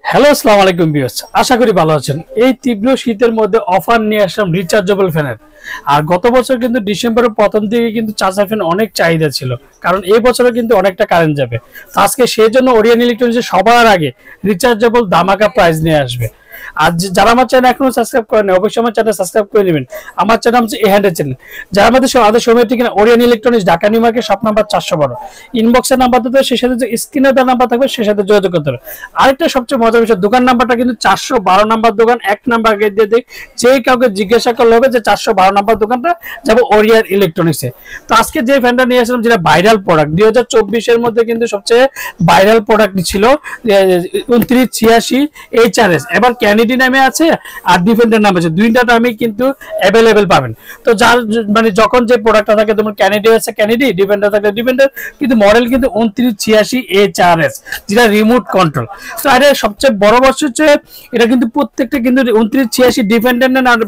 Hello, আসসালামু আলাইকুম viewers, আশা করি ভালো আছেন। এই তীব্র শীতের মধ্যে অফার নিয়ে আসলাম রিচার্জেবল ফ্যানের। আর গত বছর কিন্তু ডিসেম্বরের প্রথম দিকে কিন্তু চার্জার ফ্যান অনেক চাহিদা ছিল, কারণ এই বছরে কিন্তু অনেকটা কারেন্ট যাবে। তো আজকে সেই জন্য ওরিয়ন ইলেকট্রনিক্স সবার আগে রিচার্জেবল ধামাকা প্রাইস নিয়ে আসবে। আর যারা আমার চ্যানেল এখনো সাবস্ক্রাইব করেন, অবশ্যই আমার চ্যানেল সাবস্ক্রাইব করে নেবেন। আমার চ্যানেল হচ্ছে এ হ্যান্ডের চ্যানেল। যারা আমাদের সময় ঠিকানা Orion electronics, Dhaka New Market, shop number 412। ইনবক্সের নাম্বার দিতে সেই সাথে যে স্ক্রিনে দেওয়া নাম্বার থাকবে সেই সাথে যোগাযোগ করতে হবে। আরেকটা সবচেয়ে মজার বিষয়, দোকান নাম্বারটা কিন্তু 412 নাম্বার দোকান, 1 নাম্বার গেট দিয়ে দিই। যে কাউকে জিজ্ঞাসা করলে হবে যে 412 নাম্বার দোকানটা যাবো ওরিয়ন ইলেকট্রনিক্সে। তো আজকে যে ফ্যানটা নিয়ে আসলাম, যেটা ভাইরাল প্রোডাক্ট 2024 মধ্যে কিন্তু সবচেয়ে ভাইরাল প্রোডাক্ট ছিল 2986 HRS। এবার ক্যানেডি নামে আছে আর ডিফেন্ডার নাম আছে, দুইটা দামই কিন্তু অ্যাভেলেবেল পাবেন। তো যার মানে যখন যে প্রোডাক্টটা থাকে, তোমার ক্যানেডি আছে ক্যানেডি, ডিফেন্ডার থাকে ডিফেন্ডার, কিন্তু মডেল কিন্তু 2986 HRS, যেটা রিমোট কন্ট্রোল। তো এটা সবচেয়ে বড় বস্তু হচ্ছে এটা কিন্তু প্রত্যেকটা কিন্তু 2986 ডিফেন্ডার নেন আর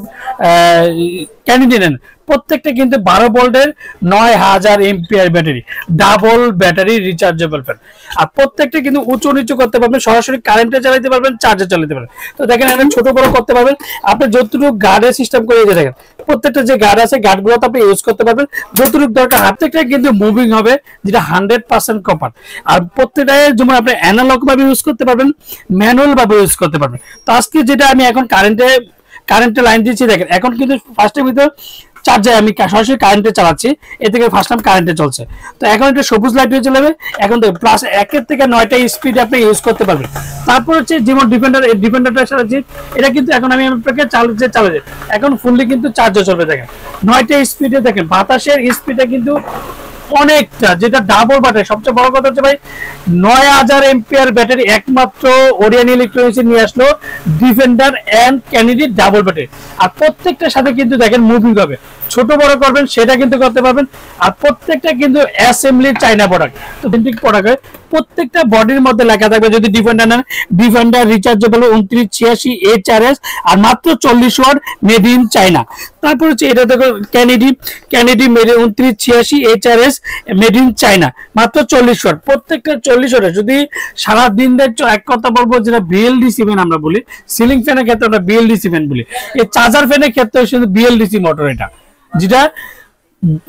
ক্যানেডি নেন, প্রত্যেকটা কিন্তু 12 ভোল্টের 9000 ampere battery, double battery rechargeable fan. আর প্রত্যেকটা কিন্তু উঁচু নিচু করতে পারবেন, সরাসরি কারেন্টে চালাতে পারবেন, চার্জে চালাতে পারবেন। তো দেখেন এখানে ছোট বড় করতে পারবেন। আপনি যতটুকু গার্ডের সিস্টেম করে দিয়ে দেখেন, প্রত্যেকটা যে গার্ড আছে গার্ডগুলো আপনি ইউজ করতে পারবেন যতটুকু দরকার। প্রত্যেকটা কিন্তু মুভিং হবে, যেটা 100% কপার। আর প্রত্যেকটাই যেমন আপনি অ্যানালগ ভাবে ইউজ করতে পারবেন, ম্যানুয়াল ভাবে ইউজ করতে পারবেন। তো আজকে যেটা আমি এখন কারেন্টে লাইন দিচ্ছি, দেখেন এখন কিন্তু ফার্স্টের ভিতর চার্জে আমি সরাসরি কারেন্টে চালাচ্ছি, এ থেকে ফার্স্ট টাইম কারেন্টে চলছে। তো এখন একটা সবুজ লাইট হয়ে চলে যাবে। এখন দেখুন প্লাস 1 থেকে 9টা স্পিড আপনি ইউজ করতে পারবেন। তারপর হচ্ছে যেমন ডিফেন্ডারটা চালাচ্ছি, এটা কিন্তু এখন আমি আপনাকে চালাচ্ছি এখন ফুললি কিন্তু চার্জে চলবে। দেখেন 9টা স্পিডে, দেখেন বাতাসের স্পিডে কিন্তু অনেকটা, যেটা ডাবল ব্যাটারি। সবচেয়ে বড় কথা হচ্ছে ভাই 9000 এম্পিয়ার ব্যাটারি একমাত্র ওরিয়ন ইলেকট্রনিক্স নিয়ে আসলো, Defender and Kennedy double battery. আর প্রত্যেকটার সাথে কিন্তু দেখেন মুভিং হবে, ছোট বড় করবেন সেটা কিন্তু করতে পারবেন। আর প্রত্যেকটা কিন্তু অ্যাসেম্বলি চাইনা প্রোডাক্ট, তো অথেন্টিক প্রোডাক্ট হয়। প্রত্যেকটা বডির মধ্যে লেখা থাকবে, যদি ডিফেন্ডার নেন ডিফেন্ডার রিচার্জেবল 2986 HRS, আর মাত্র 40 ওয়াট, মেড ইন চাইনা। তারপর হচ্ছে এটা দেখো Kennedy made 2986 HRS, made in China, মাত্র 40 ওয়াট। প্রত্যেকটা 40 ওয়াট। যদি সারা দিন এক কথা বলবো, যেটা বিএলডিসি ফ্যান আমরা বলি, সিলিং ফ্যানের ক্ষেত্রে আমরা বিএলডিসি ফ্যান বলি, এই চার্জার ফ্যানের ক্ষেত্রে শুধু বিএলডিসি মোটর, এটা যেটা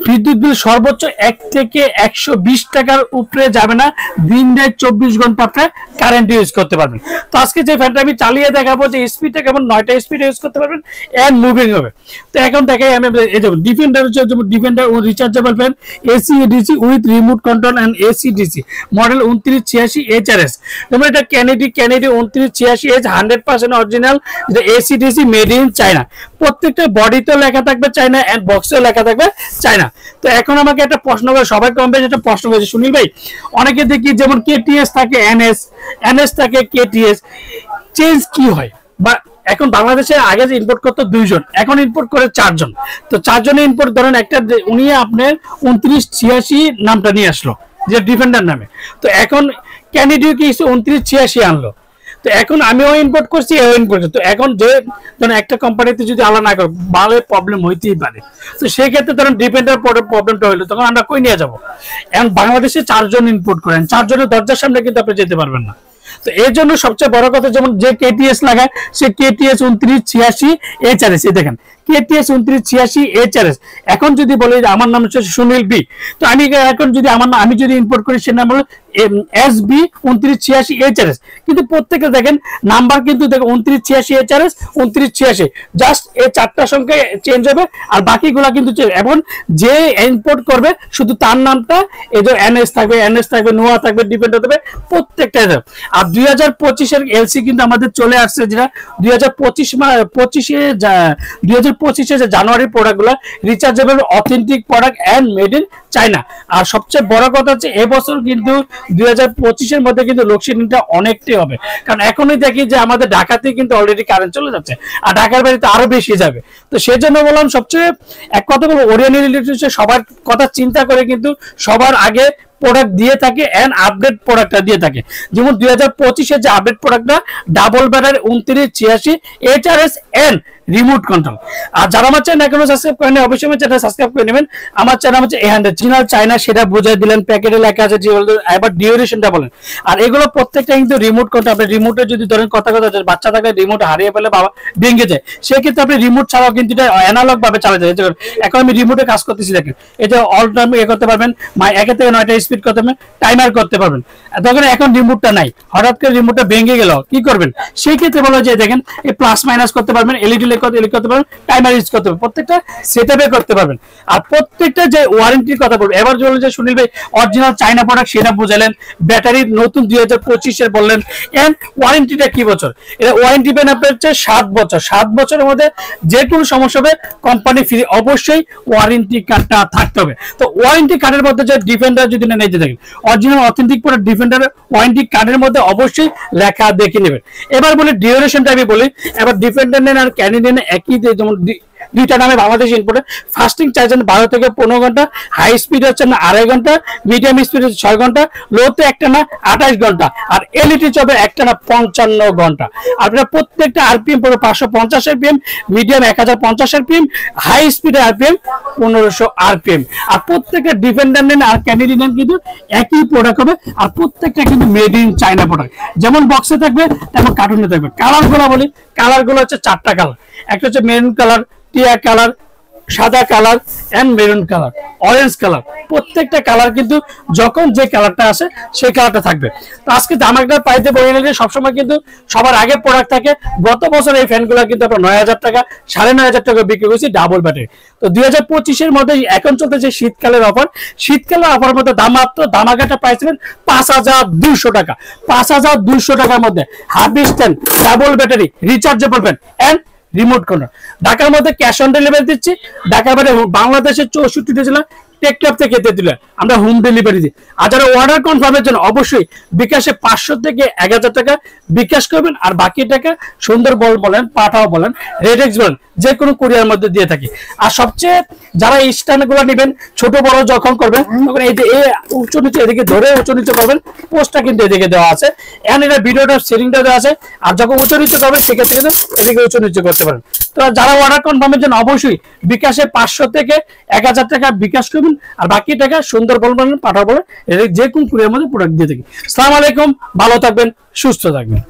বিদ্যুৎ বিল সর্বোচ্চ 1 থেকে 120 টাকার উপরে যাবে না, দিন রাত 24 ঘন্টা আপনি কারেন্ট ইউজ করতে পারবেন। তো আজকে যে ফ্যানটা আমি চালিয়ে দেখাবো, যে স্পিডটা কেমন, 9টা স্পিড ইউজ করতে পারবেন এন্ড মুভিং হবে। তো এখন দেখাই আমি, এই দেখুন ডিফেন্ডার হচ্ছে Defender rechargeable fan, AC DC with remote control and AC DC, model 2986 HRS। যেমন এটা ক্যানেডি 2986 100% অরিজিনাল, যেটা AC DC made in China. প্রত্যেকটা বডিতেও লেখা থাকবে চায়না এন্ড বক্সেও লেখা থাকবে চায়না। তো এখন আমাকে একটা প্রশ্ন করে, সবাই কম বেশি একটা প্রশ্ন করেছে, সুনীল ভাই অনেকে দেখি যেমন কেটিএস থাকে এনএস থাকে কেটিএস, চেঞ্জ কি হয়? বা এখন বাংলাদেশে আগে যে ইম্পোর্ট করতো 2 জন, এখন ইম্পোর্ট করে 4 জন। তো 4 জনে ইম্পোর্ট, ধরেন একটা উনি আপনার 2986 নামটা নিয়ে আসলো, যে ডিফেন্ডার নামে। তো এখন ক্যানেডিও কি 2986 আনলো, তো এখন আমিও ইম্পোর্ট করছি, এও ইম্পোর্ট করছি। তো এখন যে ধরেন একটা কোম্পানিতে যদি আলাদা না করে, ভালো প্রবলেম হইতেই পারে। তো সেই ক্ষেত্রে ধরেন ডিপেন্ডার প্রবলেমটা হইলো, তখন আমরা কই নিয়ে যাবো? এখন বাংলাদেশে 4 জন ইম্পোর্ট করেন, 4 জনের দরজার সামনে কিন্তু আপনি যেতে পারবেন না। তো এর জন্য সবচেয়ে বড় কথা, যেমন যে কেটিএস লাগায় সে কেটিএস 2986 HRS, দেখেন কেটিএস 2986 HRS। এখন যদি বলি আমার নাম হচ্ছে সুনীল বি, তো আমি এখন যদি আমি যদি ইম্পোর্ট করি, সে নাম হলো SB 2986 HRS। কিন্তু প্রত্যেকে দেখেন নাম্বার কিন্তু দেখেন 2986 HRS 2986, জাস্ট এই 4টা সংখ্যা চেঞ্জ হবে, আর বাকিগুলা কিন্তু এখন যে ইম্পোর্ট করবে শুধু তার নামটা, এই যে এনএস থাকবে নোয়া থাকবে, ডিপেন্ডার থাকবে, প্রত্যেকটা। আর 2025 এলসি কিন্তু আমাদের চলে আসছে, যেটা 2025 যে জানুয়ারি প্রোডাক্টগুলো rechargeable authentic product and made in China. আর সবচেয়ে বড় কথা হচ্ছে এবছর কিন্তু 2025 মধ্যে কিন্তু লোডশেডিংটা অনেকটাই হবে, কারণ এখনই দেখি যে আমাদের ঢাকাতে কিন্তু অলরেডি কারেন্ট চলে যাচ্ছে, আর ঢাকার বাড়িতে আরো বেশি যাবে। তো সেই জন্য বললাম, সবচেয়ে এক কথা বলবো, ওরিয়ন ইলেকট্রনিক্স সবার কথা চিন্তা করে কিন্তু সবার আগে প্রোডাক্ট দিয়ে থাকে এন্ড আপডেট প্রোডাক্টটা দিয়ে থাকে। যেমন 2025 যে আপডেট প্রোডাক্টটা double battery 2986 HRS and remote control. আর যারা আমার চ্যানেল এখনো সাবস্ক্রাইব করেন অবশ্যই আমার চ্যানেল সাবস্ক্রাইব করে নেবেন। আমার চ্যানেল হচ্ছে A100 জিনাল চায়না, সেটা বুঝাই দিলেন, প্যাকেটে লেখা আছে এবার ডিউরেশনটা বলেন। আর এগুলো প্রত্যেকটা কিন্তু রিমোট কন্ট্রোল। আপনি রিমোটে যদি ধরেন কথা বাচ্চা থাকলে রিমোট হারিয়ে ফেলে বাবা ভেঙে যায়, সেক্ষেত্রে আপনি রিমোট ছাড়াও কিন্তু এটা অ্যানালগ ভাবে চালাতে যায়। এখন আমি রিমোটে কাজ করতেছি, দেখেন এটা অল টাইম করতে পারবেন, 1 থেকে 9টা স্পিড করতে পারবেন, টাইমার করতে পারবেন। তখন এখন রিমোটটা নাই, হঠাৎ করে রিমোটটা ভেঙে গেল, কি করবেন? সেই ক্ষেত্রে বলা যায় দেখেন এই প্লাস মাইনাস করতে পারবেন, এলইডি করতে পারবেন, টাইমার ইউজ করতে পারবেন, প্রত্যেকটা সেটআপে করতে পারবেন। আর প্রত্যেকটা যে ওয়ারেন্টির কথা বলবো, এবার বললেন যে সুনীল ভাই অরিজিনাল চায়না প্রোডাক্ট সেটা বুঝালেন, ব্যাটারি নতুন 2025 এর বললেন, এন্ড ওয়ারেন্টিটা কি বছর? এটা ওয়ারেন্টি পেন আপনার হচ্ছে 7 বছর। 7 বছরের মধ্যে যে কোনো সমস্যা হবে কোম্পানি ফ্রি, অবশ্যই ওয়ারেন্টি কার্ডটা থাকতে হবে। তো ওয়ারেন্টি কার্ডের মধ্যে যে ডিফেন্ডার যদি না নিতে থাকেন, original authentic product defender warranty কার্ডের মধ্যে অবশ্যই লেখা দেখে নেবেন। এবার বলি ডিউরেশনটা আমি বলি, এবার ডিফেন্ডার নেন আর ক্যানিডিয়ান একই, যেমন দুইটা নামে বাংলাদেশ ইম্পোর্টে ফাস্টিং চার্জেন 12 থেকে 15 ঘন্টা, হাই স্পিড হচ্ছে না 2.5 ঘন্টা, মিডিয়াম স্পিড হচ্ছে 6 ঘন্টা, লোতে একটা না 28 ঘন্টা, আর এলইডি চলবে একটা না 55 ঘন্টা। আপনার প্রত্যেকটা আরপিএম পড়বে 550 আরপিএম, মিডিয়াম 1050 আরপিএম, হাই স্পিডের আরপিএম 1500 আরপিএম। আর প্রত্যেকটা ডিফেন্ডার নেন আর ক্যানাডিয়ান কিন্তু একই প্রোডাক্ট হবে, আর প্রত্যেকটা কিন্তু মেড ইন চায়না প্রোডাক্ট। যেমন বক্সে থাকবে তেমন কার্টুনে থাকবে। কালারগুলো বলি, কালারগুলো হচ্ছে 4টা কালার, একটা হচ্ছে মেরুন কালার, টিয়া কালার, সাদা colour and maroon colour, orange colour. প্রত্যেকটা কালার কিন্তু যখন যে কালারটা আসে সেই কালারটা থাকবে। তো আজকে দামাকটা পাইতে বলে নিলে সবসময় কিন্তু সবার আগে প্রোডাক্ট থাকে। গত বছর এই ফ্যানগুলো কিন্তু আপনার 9,000 টাকা 9,500 টাকা বিক্রি করেছি ডাবল ব্যাটারি। তো 2025 মধ্যে এখন চলতেছে শীতকালের অফার। শীতকালের অফার মধ্যে দাম মাত্র দামাকাটা পাইছিলেন 5,200 টাকা। 5,200 টাকার মধ্যে হাবিস 10 double battery rechargeable fan and remote control. ঢাকার মধ্যে ক্যাশ অন ডেলিভারি দিচ্ছি, ঢাকার বাইরে বাংলাদেশের 64টা জেলা টেকটপ থেকে দিলে আমরা হোম ডেলিভারি দিই। আর যারা অর্ডার কনফার্মের জন্য অবশ্যই বিকাশে 500 থেকে 1,000 টাকা বিকাশ করবেন, আর বাকি টাকা সুন্দরবন বলেন, পাঠাও বলেন, রেডেক্স বলেন, যে কোনো কুরিয়ার মধ্যে দিয়ে থাকি। আর সবচেয়ে যারা এই স্ট্যান্ডগুলো নেবেন ছোট বড় যখন করবেন তখন এই যে উঁচু নিচু এদিকে ধরে উঁচু নিচু করবেন, পোস্টটা কিন্তু এদিকে দেওয়া আছে, এন্ড এটা ভিডিওটা সেটিংটা দেওয়া আছে। আর যখন উঁচু নিচু করবেন সেক্ষেত্রে কিন্তু এদিকে উঁচু নিচু করতে পারেন। তো যারা অর্ডার কনফার্মের জন্য অবশ্যই বিকাশে 500 থেকে 1,000 টাকা বিকাশ করবেন, আর বাকি টাকা সুন্দরবন বলেন, পাঠাও বলেন, যে কোনো কুরিয়ার মধ্যে প্রোডাক্ট দিয়ে থাকি। আসসালামু আলাইকুম, ভালো থাকবেন, সুস্থ থাকবেন।